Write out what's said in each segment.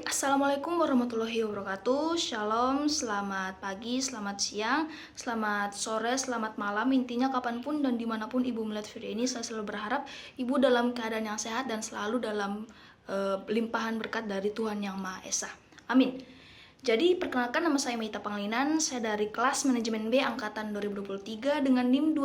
Assalamualaikum warahmatullahi wabarakatuh. Shalom, selamat pagi, selamat siang, selamat sore, selamat malam. Intinya kapanpun dan dimanapun Ibu melihat video ini, saya selalu berharap Ibu dalam keadaan yang sehat dan selalu dalam limpahan berkat dari Tuhan Yang Maha Esa. Amin. Jadi perkenalkan, nama saya Meita Panglinan, saya dari kelas manajemen B angkatan 2023 dengan NIM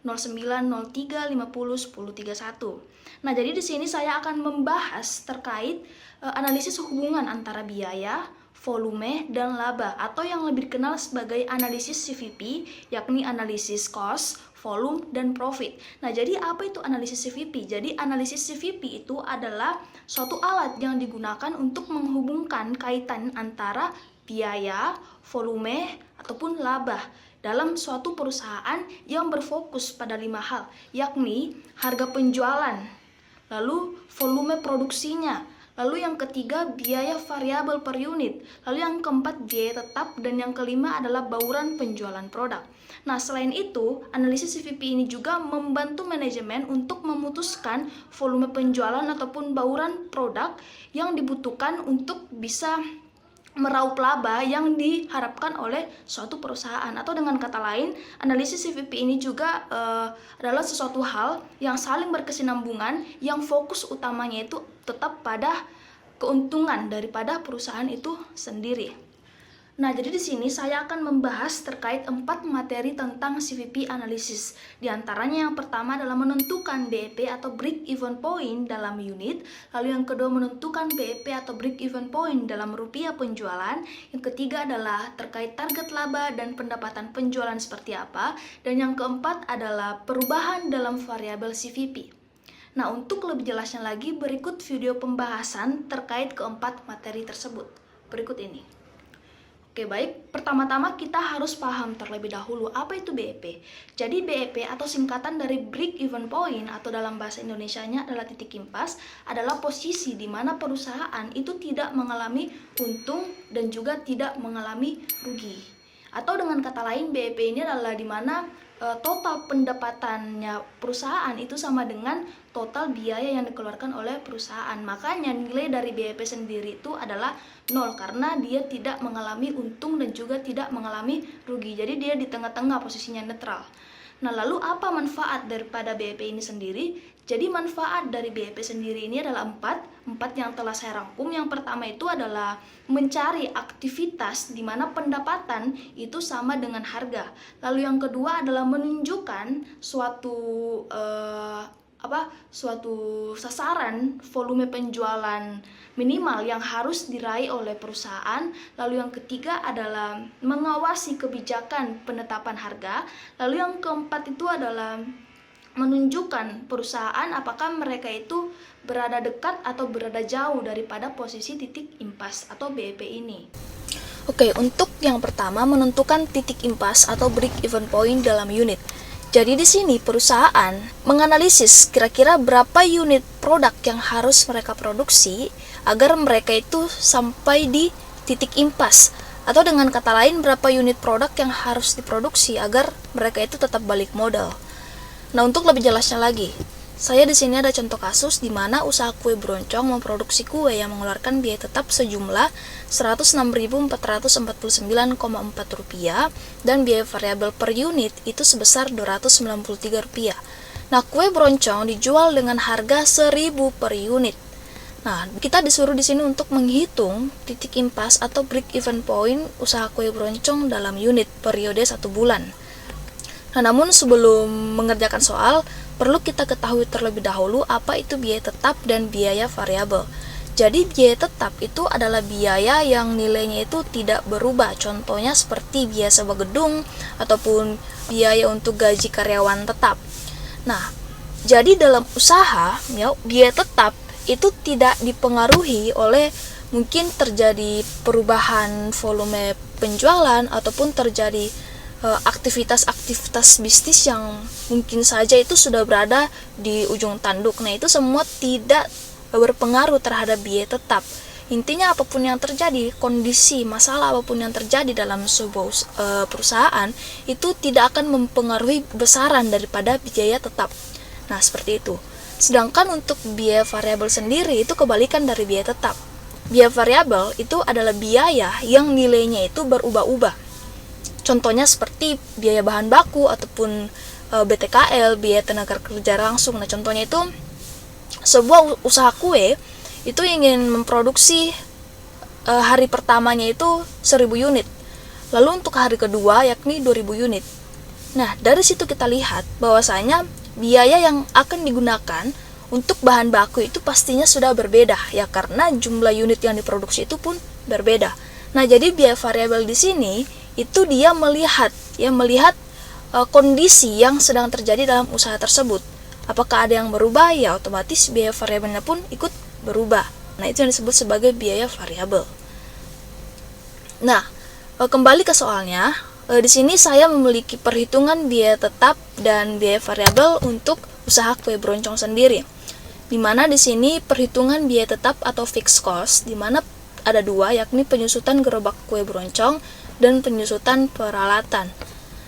230903501031. Nah, jadi di sini saya akan membahas terkait analisis hubungan antara biaya, volume, dan laba atau yang lebih dikenal sebagai analisis CVP, yakni analisis cost, volume, dan profit. Nah, jadi apa itu analisis CVP? Jadi analisis CVP itu adalah suatu alat yang digunakan untuk menghubungkan kaitan antara biaya, volume, ataupun laba dalam suatu perusahaan yang berfokus pada 5 hal, yakni harga penjualan, lalu volume produksinya, lalu yang ketiga biaya variabel per unit, lalu yang keempat biaya tetap, dan yang kelima adalah bauran penjualan produk. Nah, selain itu, analisis CVP ini juga membantu manajemen untuk memutuskan volume penjualan ataupun bauran produk yang dibutuhkan untuk bisa meraup laba yang diharapkan oleh suatu perusahaan. Atau dengan kata lain, analisis CVP ini juga adalah sesuatu hal yang saling berkesinambungan, yang fokus utamanya itu tetap pada keuntungan daripada perusahaan itu sendiri. Nah, jadi di sini saya akan membahas terkait 4 materi tentang CVP analisis. Di antaranya yang pertama adalah menentukan BEP atau break even point dalam unit, lalu yang kedua menentukan BEP atau break even point dalam rupiah penjualan, yang ketiga adalah terkait target laba dan pendapatan penjualan seperti apa, dan yang keempat adalah perubahan dalam variabel CVP. Nah, untuk lebih jelasnya lagi, berikut video pembahasan terkait keempat materi tersebut. Berikut ini. Oke, baik. Pertama-tama kita harus paham terlebih dahulu apa itu BEP. Jadi BEP atau singkatan dari break even point atau dalam bahasa Indonesianya adalah titik impas, adalah posisi di mana perusahaan itu tidak mengalami untung dan juga tidak mengalami rugi. Atau dengan kata lain, BEP ini adalah di mana total pendapatannya perusahaan itu sama dengan total biaya yang dikeluarkan oleh perusahaan. Makanya nilai dari BEP sendiri itu adalah 0 karena dia tidak mengalami untung dan juga tidak mengalami rugi. Jadi dia di tengah-tengah, posisinya netral. Nah, lalu apa manfaat daripada BEP ini sendiri? Jadi manfaat dari BEP sendiri ini adalah 4 yang telah saya rangkum. Yang pertama itu adalah mencari aktivitas di mana pendapatan itu sama dengan harga. Lalu yang kedua adalah menunjukkan suatu sasaran volume penjualan minimal yang harus diraih oleh perusahaan. Lalu yang ketiga adalah mengawasi kebijakan penetapan harga. Lalu yang keempat itu adalah menunjukkan perusahaan apakah mereka itu berada dekat atau berada jauh daripada posisi titik impas atau BEP ini. Oke, untuk yang pertama menentukan titik impas atau break even point dalam unit. Jadi di sini perusahaan menganalisis kira-kira berapa unit produk yang harus mereka produksi agar mereka itu sampai di titik impas. Atau dengan kata lain, berapa unit produk yang harus diproduksi agar mereka itu tetap balik modal. Nah, untuk lebih jelasnya lagi, saya di sini ada contoh kasus di mana usaha kue Broncong memproduksi kue yang mengeluarkan biaya tetap sejumlah Rp106.449,4 dan biaya variabel per unit itu sebesar Rp293. Nah, kue Broncong dijual dengan harga Rp1.000 per unit. Nah, kita disuruh di sini untuk menghitung titik impas atau break even point usaha kue Broncong dalam unit periode 1 bulan. Nah, namun sebelum mengerjakan soal, perlu kita ketahui terlebih dahulu apa itu biaya tetap dan biaya variabel. Jadi biaya tetap itu adalah biaya yang nilainya itu tidak berubah. Contohnya seperti biaya sewa gedung ataupun biaya untuk gaji karyawan tetap. Nah, jadi dalam usaha, biaya tetap itu tidak dipengaruhi oleh mungkin terjadi perubahan volume penjualan ataupun terjadi aktivitas-aktivitas bisnis yang mungkin saja itu sudah berada di ujung tanduk. Nah, itu semua tidak berpengaruh terhadap biaya tetap. Intinya apapun yang terjadi, kondisi, masalah apapun yang terjadi dalam sebuah perusahaan itu tidak akan mempengaruhi besaran daripada biaya tetap. Nah, seperti itu. Sedangkan untuk biaya variabel sendiri itu kebalikan dari biaya tetap. Biaya variabel itu adalah biaya yang nilainya itu berubah-ubah. Contohnya seperti biaya bahan baku ataupun BTKL, biaya tenaga kerja langsung. Nah, contohnya itu sebuah usaha kue itu ingin memproduksi hari pertamanya itu 1000 unit. Lalu untuk hari kedua yakni 2000 unit. Nah, dari situ kita lihat bahwasanya biaya yang akan digunakan untuk bahan baku itu pastinya sudah berbeda ya, karena jumlah unit yang diproduksi itu pun berbeda. Nah, jadi biaya variabel di sini itu dia melihat kondisi yang sedang terjadi dalam usaha tersebut. Apakah ada yang berubah, ya otomatis biaya variabelnya pun ikut berubah. Nah, itu yang disebut sebagai biaya variabel. Nah, kembali ke soalnya, di sini saya memiliki perhitungan biaya tetap dan biaya variabel untuk usaha kue beroncong sendiri. Di mana di sini perhitungan biaya tetap atau fixed cost, di mana ada dua, yakni penyusutan gerobak kue beroncong dan penyusutan peralatan.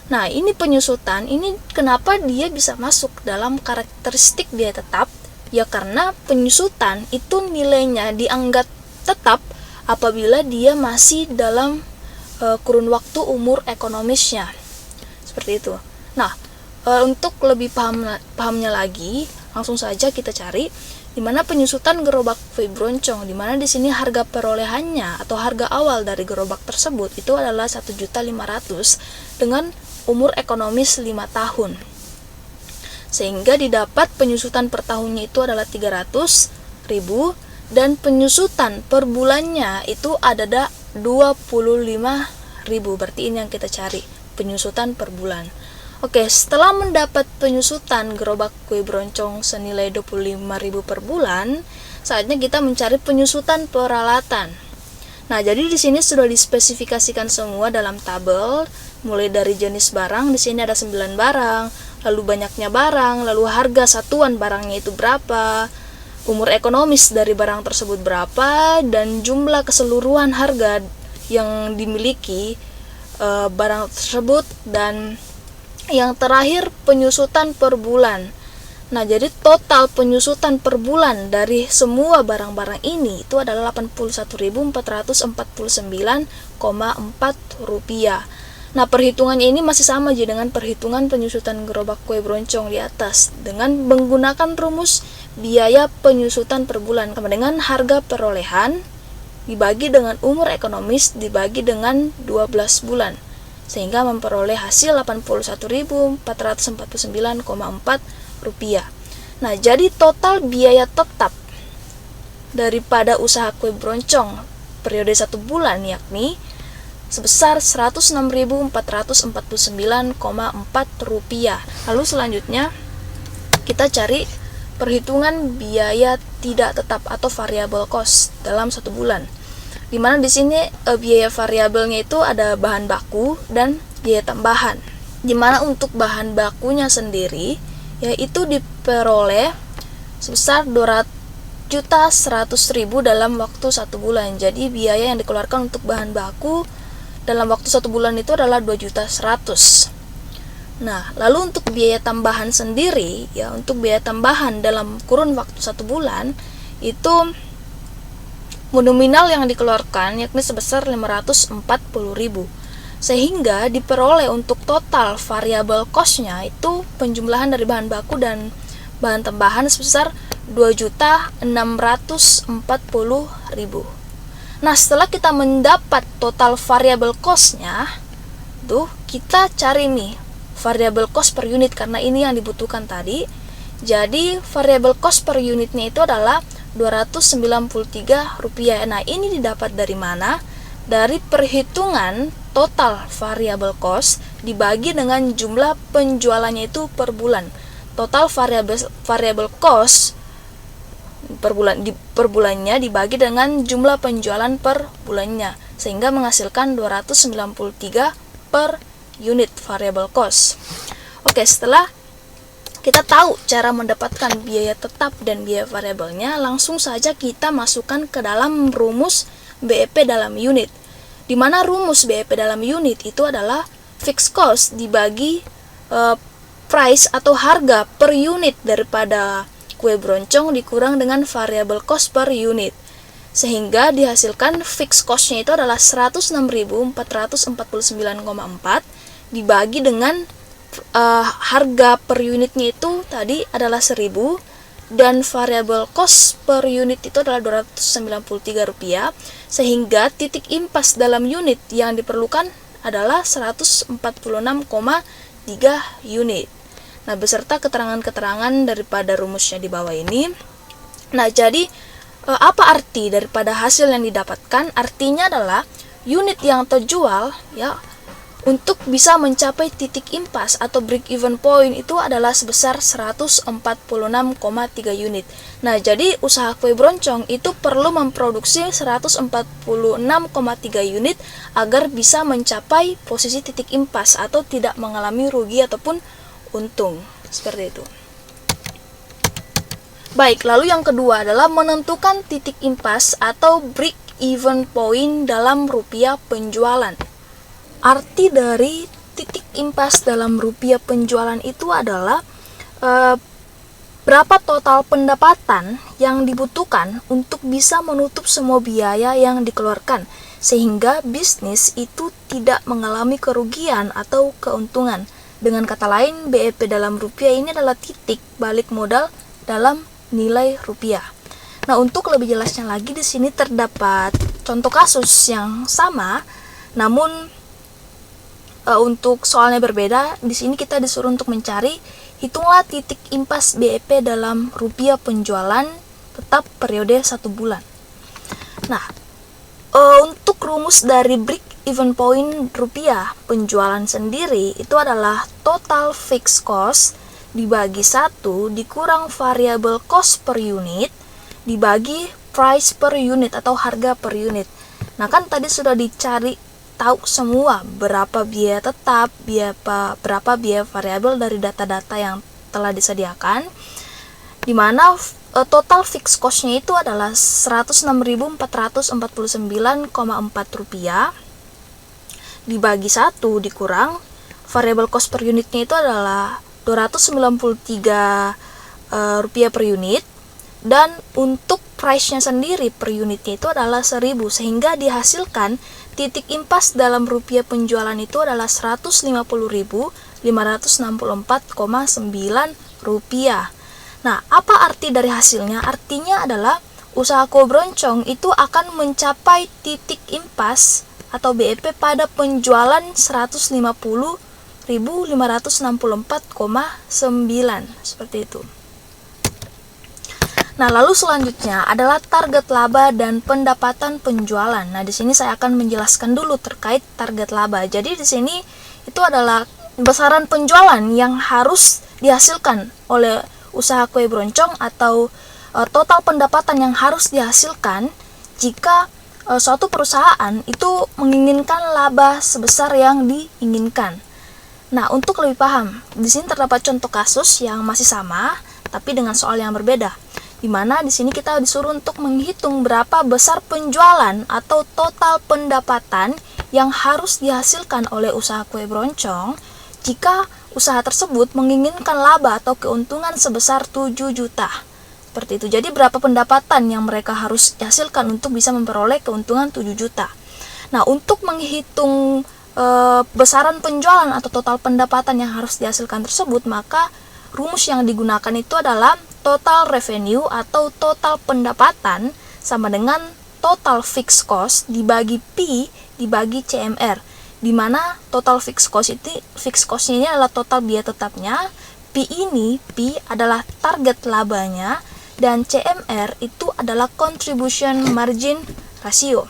Nah, ini penyusutan, ini kenapa dia bisa masuk dalam karakteristik biaya tetap? Ya karena penyusutan itu nilainya dianggap tetap apabila dia masih dalam kurun waktu umur ekonomisnya. Seperti itu. Nah, untuk lebih pahamnya lagi, langsung saja kita cari di mana penyusutan gerobak kue beroncong, di mana di sini harga perolehannya atau harga awal dari gerobak tersebut itu adalah 1.500.000 dengan umur ekonomis 5 tahun. Sehingga didapat penyusutan per tahunnya itu adalah 300.000 dan penyusutan per bulannya itu ada 25.000. Berarti ini yang kita cari, penyusutan per bulan. Oke, setelah mendapat penyusutan gerobak kue beroncong senilai 25.000 per bulan, saatnya kita mencari penyusutan peralatan. Nah, jadi di sini sudah dispesifikasikan semua dalam tabel, mulai dari jenis barang, di sini ada 9 barang, lalu banyaknya barang, lalu harga satuan barangnya itu berapa, umur ekonomis dari barang tersebut berapa, dan jumlah keseluruhan harga yang dimiliki barang tersebut, dan yang terakhir penyusutan per bulan. Nah, jadi total penyusutan per bulan dari semua barang-barang ini itu adalah 81.449,4 rupiah. Nah, perhitungannya ini masih sama aja dengan perhitungan penyusutan gerobak kue beroncong di atas, dengan menggunakan rumus biaya penyusutan per bulan sama dengan harga perolehan dibagi dengan umur ekonomis dibagi dengan 12 bulan, sehingga memperoleh hasil 81.449,4 rupiah. Nah, jadi total biaya tetap daripada usaha kue beroncong periode 1 bulan yakni sebesar 106.449,4 rupiah. Lalu selanjutnya kita cari perhitungan biaya tidak tetap atau variable cost dalam 1 bulan. Dimana di sini biaya variabelnya itu ada bahan baku dan biaya tambahan. Dimana untuk bahan bakunya sendiri yaitu diperoleh sebesar 200.100.000 dalam waktu 1 bulan. Jadi biaya yang dikeluarkan untuk bahan baku dalam waktu 1 bulan itu adalah 2.100.000. Nah, lalu untuk biaya tambahan sendiri, ya untuk biaya tambahan dalam kurun waktu 1 bulan itu nominal yang dikeluarkan yakni sebesar 540.000. Sehingga diperoleh untuk total variable cost-nya itu penjumlahan dari bahan baku dan bahan tambahan sebesar 2.640.000. Nah, setelah kita mendapat total variable cost-nya, tuh kita cari nih variable cost per unit karena ini yang dibutuhkan tadi. Jadi variable cost per unitnya itu adalah 293 rupiah. Nah, ini didapat dari mana? Dari perhitungan total variable cost dibagi dengan jumlah penjualannya itu per bulan. Total variable cost per bulannya dibagi dengan jumlah penjualan per bulannya, sehingga menghasilkan 293 per unit variable cost. Oke, setelah kita tahu cara mendapatkan biaya tetap dan biaya variabelnya, langsung saja kita masukkan ke dalam rumus BEP dalam unit. Di mana rumus BEP dalam unit itu adalah fixed cost dibagi price atau harga per unit daripada kue beroncong dikurang dengan variable cost per unit. sehingga dihasilkan fixed cost-nya itu adalah 106.449,4 dibagi dengan harga per unitnya itu tadi adalah 1.000 dan variable cost per unit itu adalah Rp293, sehingga titik impas dalam unit yang diperlukan adalah 146,3 unit. Nah, beserta keterangan-keterangan daripada rumusnya di bawah ini. Nah, jadi apa arti daripada hasil yang didapatkan? Artinya adalah unit yang terjual ya untuk bisa mencapai titik impas atau break even point itu adalah sebesar 146,3 unit. Nah, jadi usaha kue broncong itu perlu memproduksi 146,3 unit agar bisa mencapai posisi titik impas atau tidak mengalami rugi ataupun untung. Seperti itu. Baik, lalu yang kedua adalah menentukan titik impas atau break even point dalam rupiah penjualan. Arti dari titik impas dalam rupiah penjualan itu adalah berapa total pendapatan yang dibutuhkan untuk bisa menutup semua biaya yang dikeluarkan, sehingga bisnis itu tidak mengalami kerugian atau keuntungan. Dengan kata lain, BEP dalam rupiah ini adalah titik balik modal dalam nilai rupiah. Nah, untuk lebih jelasnya lagi di sini terdapat contoh kasus yang sama, namun untuk soalnya berbeda. Di sini kita disuruh untuk mencari hitunglah titik impas BEP dalam rupiah penjualan tetap periode 1 bulan. Nah, untuk rumus dari break even point rupiah penjualan sendiri itu adalah total fixed cost dibagi 1 dikurang variable cost per unit dibagi price per unit atau harga per unit. Nah, kan tadi sudah dicari tahu semua berapa biaya tetap, berapa biaya variabel dari data-data yang telah disediakan, di mana total fixed cost-nya itu adalah Rp106.449,4 dibagi 1 dikurang variable cost per unitnya itu adalah Rp293 per unit, dan untuk price-nya sendiri per unitnya itu adalah 1.000, sehingga dihasilkan titik impas dalam rupiah penjualan itu adalah Rp150.564,9. Nah, apa arti dari hasilnya? Artinya adalah usaha kue broncong itu akan mencapai titik impas atau BEP pada penjualan 150.564,9 seperti itu. Nah, lalu selanjutnya adalah target laba dan pendapatan penjualan. Nah, di sini saya akan menjelaskan dulu terkait target laba. Jadi di sini itu adalah besaran penjualan yang harus dihasilkan oleh usaha kue broncong atau total pendapatan yang harus dihasilkan jika suatu perusahaan itu menginginkan laba sebesar yang diinginkan. Nah, untuk lebih paham, di sini terdapat contoh kasus yang masih sama tapi dengan soal yang berbeda, di mana di sini kita disuruh untuk menghitung berapa besar penjualan atau total pendapatan yang harus dihasilkan oleh usaha kue broncong jika usaha tersebut menginginkan laba atau keuntungan sebesar 7 juta. Seperti itu. Jadi berapa pendapatan yang mereka harus dihasilkan untuk bisa memperoleh keuntungan 7 juta. Nah, untuk menghitung besaran penjualan atau total pendapatan yang harus dihasilkan tersebut, maka rumus yang digunakan itu adalah total revenue atau total pendapatan sama dengan total fixed cost dibagi P dibagi CMR, di mana total fixed cost ini adalah total biaya tetapnya, P adalah target labanya, dan CMR itu adalah contribution margin ratio.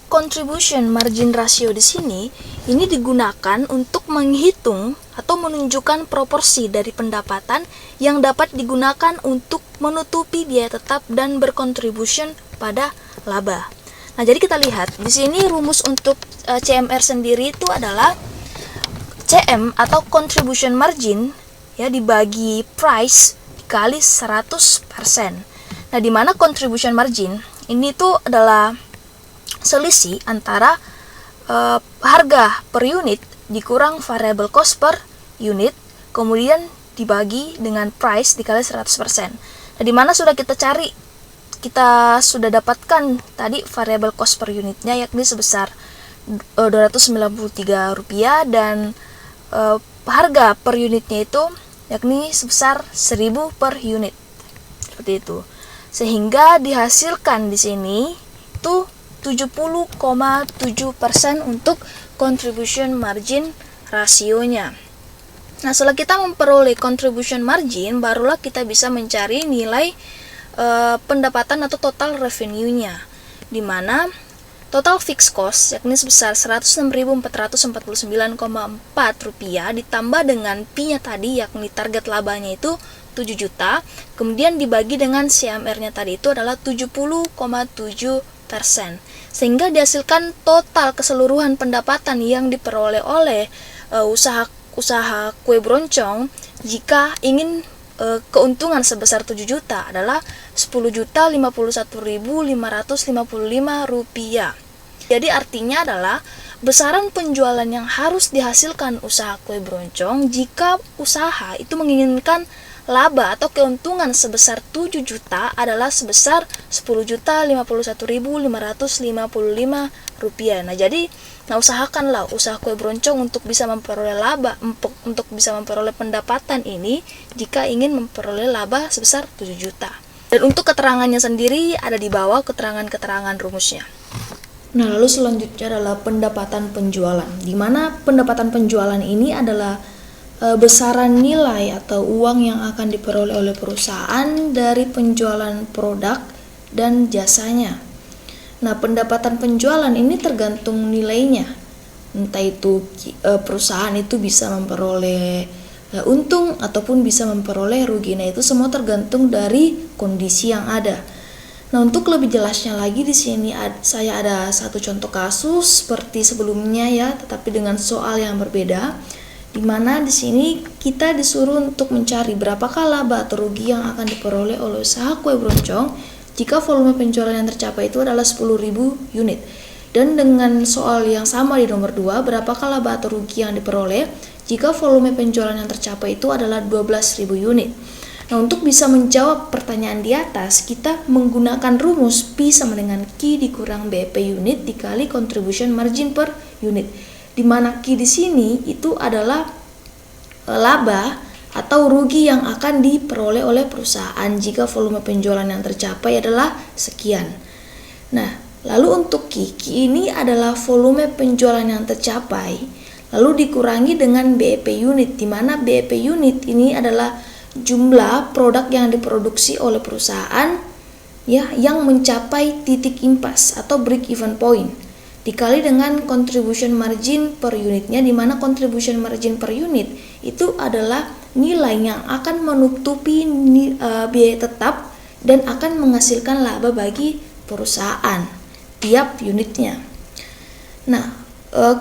Contribution margin ratio di sini ini digunakan untuk menghitung atau menunjukkan proporsi dari pendapatan yang dapat digunakan untuk menutupi biaya tetap dan berkontribusi pada laba. Nah, jadi kita lihat di sini rumus untuk CMR sendiri itu adalah CM atau contribution margin ya dibagi price dikali 100%. Nah, di mana contribution margin ini tuh adalah selisih antara harga per unit dikurang variable cost per unit kemudian dibagi dengan price dikali 100%. Nah, di mana sudah kita cari kita sudah dapatkan tadi variable cost per unitnya yakni sebesar Rp293 dan harga per unitnya itu yakni sebesar 1.000 per unit. Seperti itu. Sehingga dihasilkan di sini itu 70,7% untuk contribution margin rasionya. Nah, setelah kita memperoleh contribution margin, barulah kita bisa mencari nilai pendapatan atau total revenue-nya, di mana total fixed cost yakni sebesar Rp106.449,4 ditambah dengan P-nya tadi yakni target labanya itu 7 juta, kemudian dibagi dengan CMR-nya tadi itu adalah 70,7%, sehingga dihasilkan total keseluruhan pendapatan yang diperoleh oleh usaha kue broncong jika ingin keuntungan sebesar 7 juta adalah Rp10.051.555. Jadi artinya adalah besaran penjualan yang harus dihasilkan usaha kue broncong jika usaha itu menginginkan laba atau keuntungan sebesar 7 juta adalah sebesar Rp10.051.555. Nah, jadi usahakanlah usaha kue broncong untuk bisa memperoleh laba, untuk bisa memperoleh pendapatan ini jika ingin memperoleh laba sebesar 7 juta. Dan untuk keterangannya sendiri ada di bawah keterangan-keterangan rumusnya. Nah, lalu selanjutnya adalah pendapatan penjualan, di mana pendapatan penjualan ini adalah besaran nilai atau uang yang akan diperoleh oleh perusahaan dari penjualan produk dan jasanya. Nah, pendapatan penjualan ini tergantung nilainya. Entah itu perusahaan itu bisa memperoleh untung ataupun bisa memperoleh rugi. Nah, itu semua tergantung dari kondisi yang ada. Nah, untuk lebih jelasnya lagi di sini saya ada satu contoh kasus seperti sebelumnya ya, tetapi dengan soal yang berbeda, di mana di sini kita disuruh untuk mencari berapakah laba atau rugi yang akan diperoleh oleh usaha kue broncong jika volume penjualan yang tercapai itu adalah 10.000 unit. Dan dengan soal yang sama di nomor 2, berapakah laba atau rugi yang diperoleh jika volume penjualan yang tercapai itu adalah 12.000 unit. Nah, untuk bisa menjawab pertanyaan di atas, kita menggunakan rumus P sama dengan Q dikurang BEP unit dikali contribution margin per unit. Di mana Q di sini itu adalah laba atau rugi yang akan diperoleh oleh perusahaan jika volume penjualan yang tercapai adalah sekian. Nah, lalu untuk Q ini adalah volume penjualan yang tercapai, lalu dikurangi dengan BEP unit, di mana BEP unit ini adalah jumlah produk yang diproduksi oleh perusahaan ya yang mencapai titik impas atau break even point dikali dengan contribution margin per unitnya, di mana contribution margin per unit itu adalah nilai yang akan menutupi biaya tetap dan akan menghasilkan laba bagi perusahaan tiap unitnya. Nah,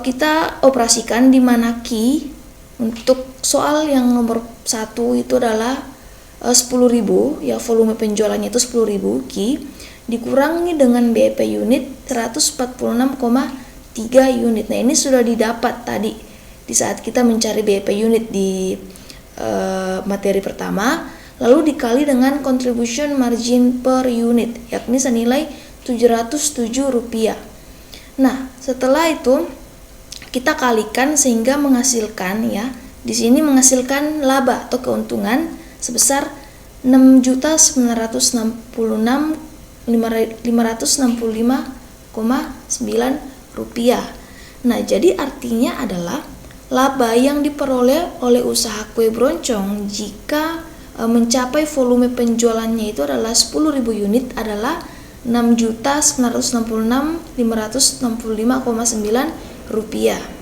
kita operasikan di mana Q untuk soal yang nomor 1 itu adalah 10.000 ya, volume penjualannya itu 10.000 Q dikurangi dengan BEP unit 146,3 unit. Nah, ini sudah didapat tadi di saat kita mencari BEP unit di materi pertama, lalu dikali dengan contribution margin per unit yakni senilai Rp707. Nah, setelah itu kita kalikan sehingga menghasilkan ya, di sini menghasilkan laba atau keuntungan sebesar Rp6.565,9. Nah, jadi artinya adalah laba yang diperoleh oleh usaha kue broncong jika mencapai volume penjualannya itu adalah 10.000 unit adalah Rp6.965,9.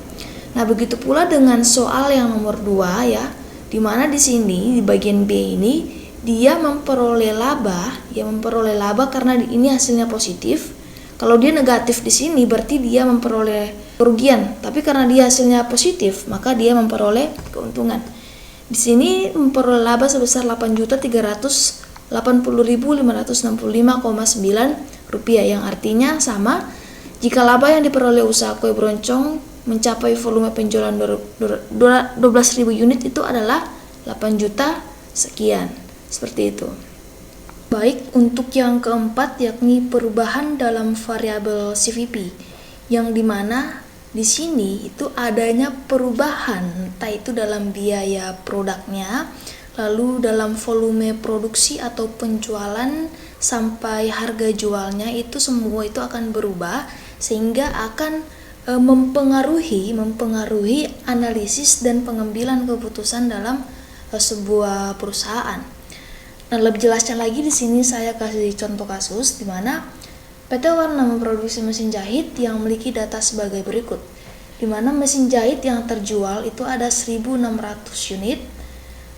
Nah, begitu pula dengan soal yang nomor 2 ya, di mana di sini di bagian B ini dia memperoleh laba karena ini hasilnya positif. Kalau dia negatif di sini berarti dia memperoleh kerugian, tapi karena dia hasilnya positif maka dia memperoleh keuntungan. Di sini memperoleh laba sebesar Rp880.565,9 yang artinya sama jika laba yang diperoleh usaha kue broncong mencapai volume penjualan 12.000 unit itu adalah 8 juta sekian. Seperti itu. Baik, untuk yang keempat yakni perubahan dalam variabel CVP, yang dimana di sini itu adanya perubahan, entah itu dalam biaya produknya, lalu dalam volume produksi atau penjualan sampai harga jualnya, itu semua itu akan berubah sehingga akan mempengaruhi analisis dan pengambilan keputusan dalam sebuah perusahaan. Nah, lebih jelasnya lagi di sini saya kasih contoh kasus di mana PT Warna memproduksi mesin jahit yang memiliki data sebagai berikut. Di mana mesin jahit yang terjual itu ada 1.600 unit.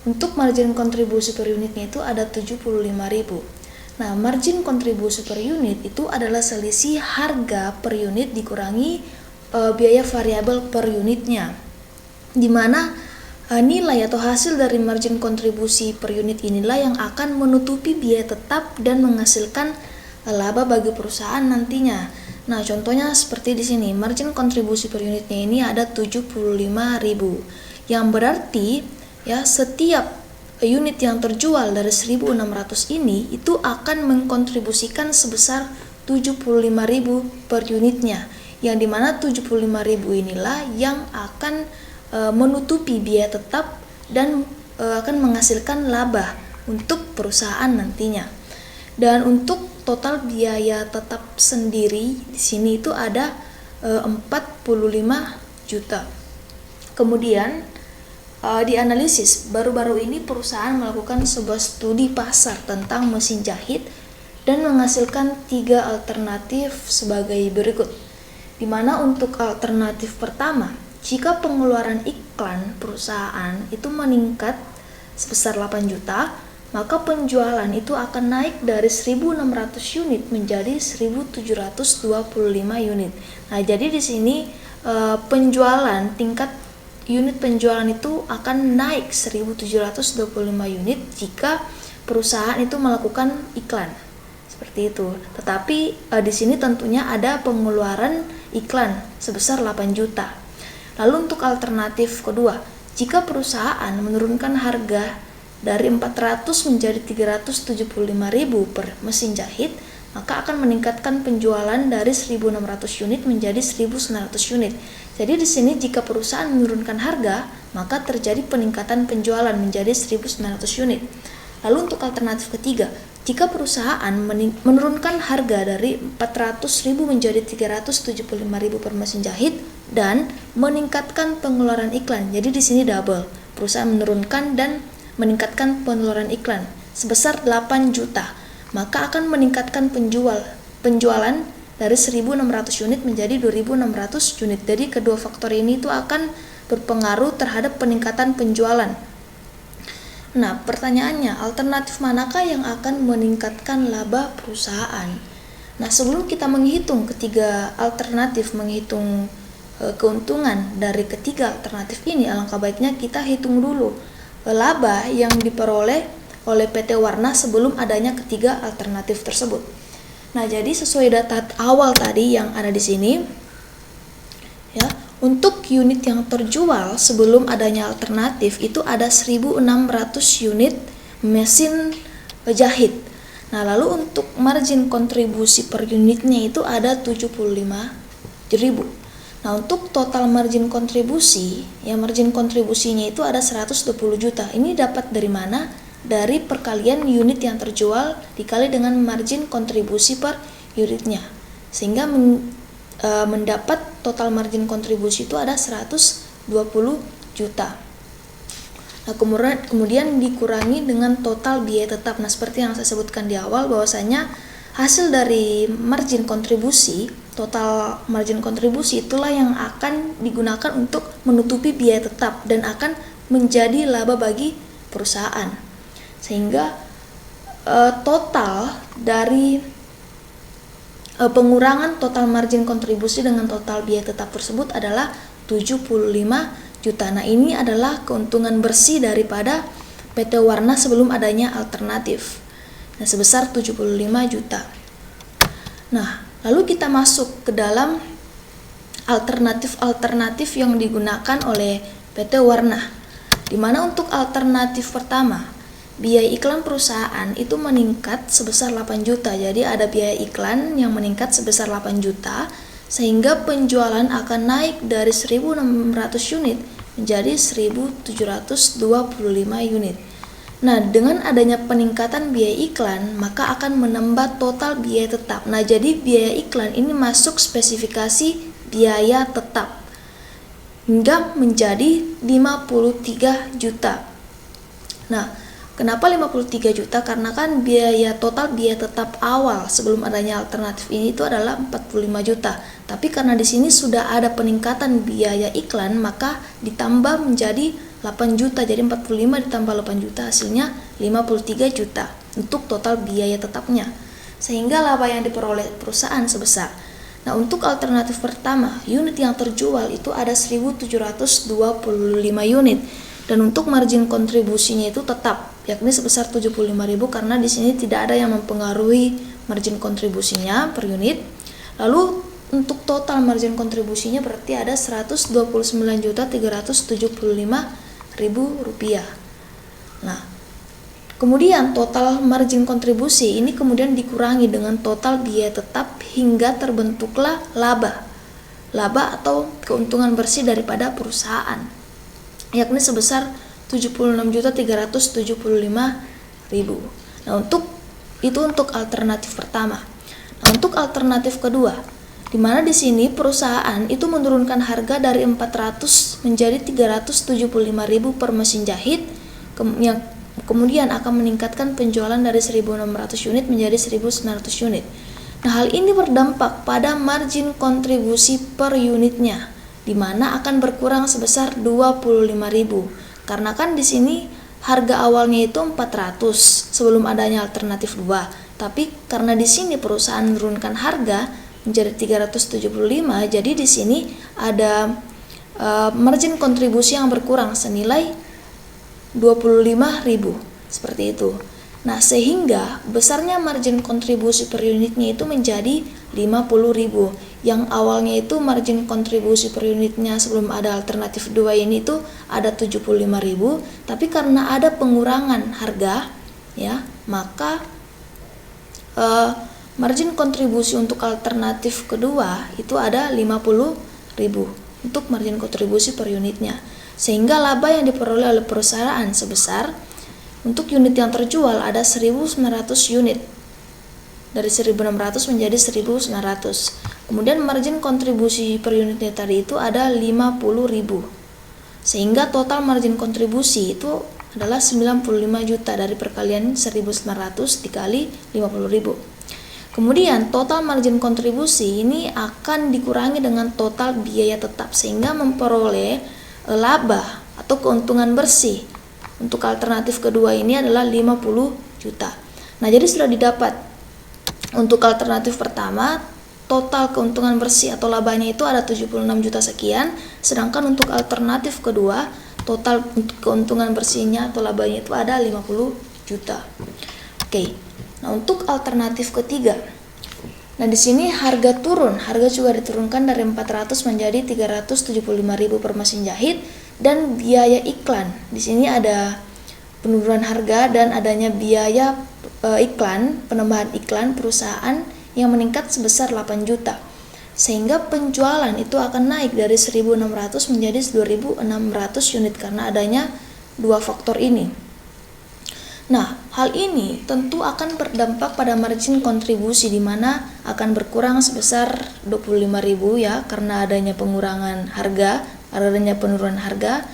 Untuk margin kontribusi per unitnya itu ada 75.000. Nah, margin kontribusi per unit itu adalah selisih harga per unit dikurangi biaya variabel per unitnya. Di mana nilai atau hasil dari margin kontribusi per unit inilah yang akan menutupi biaya tetap dan menghasilkan laba bagi perusahaan nantinya. Nah, contohnya seperti di sini, margin kontribusi per unitnya ini ada 75.000, yang berarti ya setiap unit yang terjual dari 1.600 ini itu akan mengkontribusikan sebesar 75.000 per unitnya, yang dimana 75.000 inilah yang akan menutupi biaya tetap dan akan menghasilkan laba untuk perusahaan nantinya. Dan untuk total biaya tetap sendiri di sini itu ada 45 juta. Kemudian dianalisis, baru-baru ini perusahaan melakukan sebuah studi pasar tentang mesin jahit dan menghasilkan 3 alternatif sebagai berikut. Di mana untuk alternatif pertama, jika pengeluaran iklan perusahaan itu meningkat sebesar 8 juta, maka penjualan itu akan naik dari 1.600 unit menjadi 1.725 unit. Nah, jadi di sini tingkat unit penjualan itu akan naik 1.725 unit jika perusahaan itu melakukan iklan. Seperti itu. Tetapi di sini tentunya ada pengeluaran iklan sebesar 8 juta. Lalu untuk alternatif kedua, jika perusahaan menurunkan harga dari 400 menjadi 375.000 per mesin jahit, maka akan meningkatkan penjualan dari 1.600 unit menjadi 1.900 unit. Jadi di sini jika perusahaan menurunkan harga, maka terjadi peningkatan penjualan menjadi 1.900 unit. Lalu untuk alternatif ketiga, jika perusahaan menurunkan harga dari 400.000 menjadi 375.000 per mesin jahit dan meningkatkan pengeluaran iklan. Jadi di sini double. Perusahaan menurunkan dan meningkatkan pengeluaran iklan sebesar 8 juta. Maka akan meningkatkan penjualan dari 1.600 unit menjadi 2.600 unit. Jadi kedua faktor ini itu akan berpengaruh terhadap peningkatan penjualan. Nah, pertanyaannya, alternatif manakah yang akan meningkatkan laba perusahaan? Nah, sebelum kita menghitung ketiga alternatif, menghitung keuntungan dari ketiga alternatif ini, alangkah baiknya kita hitung dulu laba yang diperoleh oleh PT Warna sebelum adanya ketiga alternatif tersebut. Nah, jadi sesuai data awal tadi yang ada di sini, ya, untuk unit yang terjual sebelum adanya alternatif itu ada 1.600 unit mesin jahit. Nah, lalu untuk margin kontribusi per unitnya itu ada 75.000. Nah, untuk total margin kontribusi, ya margin kontribusinya itu ada 120 juta. Ini dapat dari mana? Dari perkalian unit yang terjual dikali dengan margin kontribusi per unitnya. Sehingga mendapat total margin kontribusi itu ada 120 juta. Nah, kemudian dikurangi dengan total biaya tetap. Nah, seperti yang saya sebutkan di awal bahwasanya hasil dari margin kontribusi, total margin kontribusi itulah yang akan digunakan untuk menutupi biaya tetap dan akan menjadi laba bagi perusahaan. Sehingga total dari pengurangan total margin kontribusi dengan total biaya tetap tersebut adalah 75 juta. Nah, ini adalah keuntungan bersih daripada PT Warna sebelum adanya alternatif. Nah, sebesar 75 juta. Nah, lalu kita masuk ke dalam alternatif-alternatif yang digunakan oleh PT Warna. Di mana untuk alternatif pertama, biaya iklan perusahaan itu meningkat sebesar 8 juta. Jadi ada biaya iklan yang meningkat sebesar 8 juta sehingga penjualan akan naik dari 1.600 unit menjadi 1.725 unit. Nah, dengan adanya peningkatan biaya iklan, maka akan menambah total biaya tetap. Nah, jadi biaya iklan ini masuk spesifikasi biaya tetap hingga menjadi 53 juta. Nah, kenapa 53 juta? Karena kan total biaya tetap awal sebelum adanya alternatif ini itu adalah 45 juta. Tapi karena di sini sudah ada peningkatan biaya iklan, maka ditambah menjadi 8 juta. Jadi 45 ditambah 8 juta hasilnya 53 juta untuk total biaya tetapnya. Sehingga laba yang diperoleh perusahaan sebesar. Nah, untuk alternatif pertama, unit yang terjual itu ada 1.725 unit. Dan untuk margin kontribusinya itu tetap, yakni sebesar 75.000 karena di sini tidak ada yang mempengaruhi margin kontribusinya per unit. Lalu untuk total margin kontribusinya berarti ada 129.375.000 rupiah. Nah, kemudian total margin kontribusi ini kemudian dikurangi dengan total biaya tetap hingga terbentuklah laba atau keuntungan bersih daripada perusahaan, yakni sebesar 76.375.000. Nah, untuk alternatif pertama. Nah, untuk alternatif kedua, di mana di sini perusahaan itu menurunkan harga dari 400 menjadi 375.000 per mesin jahit, yang kemudian akan meningkatkan penjualan dari 1.600 unit menjadi 1.900 unit. Nah, hal ini berdampak pada margin kontribusi per unitnya, di mana akan berkurang sebesar 25.000. Karena kan di sini harga awalnya itu 400 sebelum adanya alternatif 2. Tapi karena di sini perusahaan menurunkan harga menjadi 375, jadi di sini ada margin kontribusi yang berkurang senilai 25.000 seperti itu. Nah, sehingga besarnya margin kontribusi per unitnya itu menjadi 50.000. Yang awalnya itu margin kontribusi per unitnya sebelum ada alternatif 2 ini itu ada 75.000, tapi karena ada pengurangan harga ya, maka margin kontribusi untuk alternatif kedua itu ada 50.000 untuk margin kontribusi per unitnya. Sehingga laba yang diperoleh oleh perusahaan sebesar, untuk unit yang terjual ada 1.900 unit, dari 1.600 menjadi 1.900. Kemudian margin kontribusi per unitnya tadi itu ada 50.000, sehingga total margin kontribusi itu adalah 95 juta dari perkalian 1.900 dikali 50.000. Kemudian total margin kontribusi ini akan dikurangi dengan total biaya tetap, sehingga memperoleh laba atau keuntungan bersih. Untuk alternatif kedua ini adalah 50 juta. Nah, jadi sudah didapat. Untuk alternatif pertama, total keuntungan bersih atau labanya itu ada 76 juta sekian, sedangkan untuk alternatif kedua, total keuntungan bersihnya atau labanya itu ada 50 juta. Oke. Nah, untuk alternatif ketiga. Nah, di sini harga juga diturunkan dari 400 menjadi 375.000 per mesin jahit. Dan biaya iklan, di sini ada penurunan harga dan adanya biaya penambahan iklan perusahaan yang meningkat sebesar 8 juta. Sehingga penjualan itu akan naik dari 1.600 menjadi 2.600 unit karena adanya dua faktor ini. Nah, hal ini tentu akan berdampak pada margin kontribusi, di mana akan berkurang sebesar 25.000 ya, karena adanya pengurangan harga, adanya penurunan harga,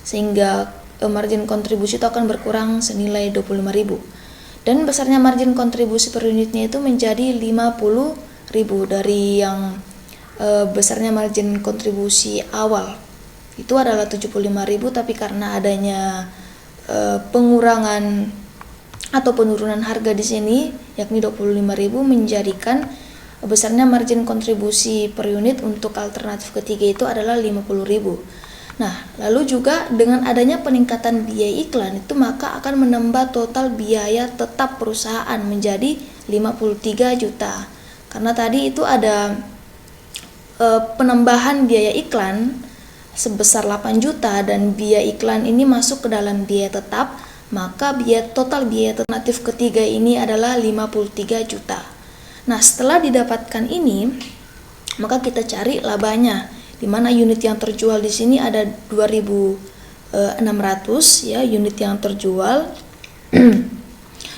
sehingga margin kontribusi itu akan berkurang senilai 25.000. Dan besarnya margin kontribusi per unitnya itu menjadi 50.000 dari yang besarnya margin kontribusi awal itu adalah 75.000, tapi karena adanya pengurangan atau penurunan harga di sini yakni 25.000 menjadikan besarnya margin kontribusi per unit untuk alternatif ketiga itu adalah 50.000. Nah, lalu juga dengan adanya peningkatan biaya iklan itu maka akan menambah total biaya tetap perusahaan menjadi 53 juta. Karena tadi itu ada penambahan biaya iklan sebesar 8 juta dan biaya iklan ini masuk ke dalam biaya tetap, maka total biaya alternatif ketiga ini adalah 53 juta. Nah, setelah didapatkan ini, maka kita cari labanya, di mana unit yang terjual di sini ada 2.600 ya unit yang terjual.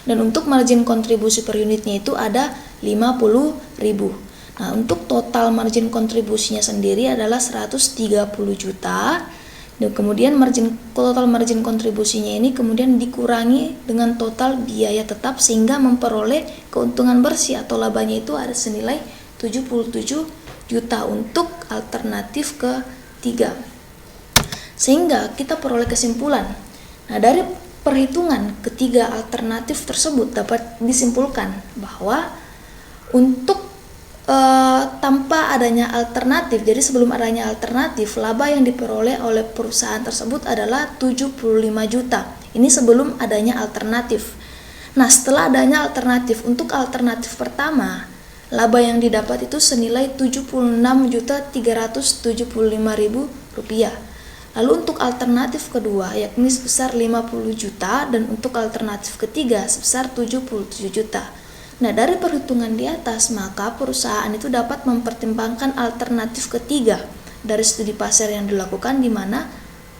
Dan untuk margin kontribusi per unitnya itu ada 50.000. Nah, untuk total margin kontribusinya sendiri adalah 130 juta. Dan kemudian total margin kontribusinya ini kemudian dikurangi dengan total biaya tetap sehingga memperoleh keuntungan bersih atau labanya itu ada senilai 77 juta untuk alternatif ketiga. Sehingga kita peroleh kesimpulan. Nah, dari perhitungan ketiga alternatif tersebut dapat disimpulkan bahwa untuk tanpa adanya alternatif, jadi sebelum adanya alternatif, laba yang diperoleh oleh perusahaan tersebut adalah 75 juta. Ini sebelum adanya alternatif. Nah, setelah adanya alternatif, untuk alternatif pertama, laba yang didapat itu senilai 76.375.000 rupiah. Lalu untuk alternatif kedua yakni sebesar 50 juta dan untuk alternatif ketiga sebesar 77 juta. Nah, dari perhitungan di atas, maka perusahaan itu dapat mempertimbangkan alternatif ketiga dari studi pasar yang dilakukan, di mana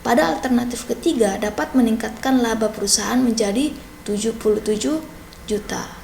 pada alternatif ketiga dapat meningkatkan laba perusahaan menjadi 77 juta.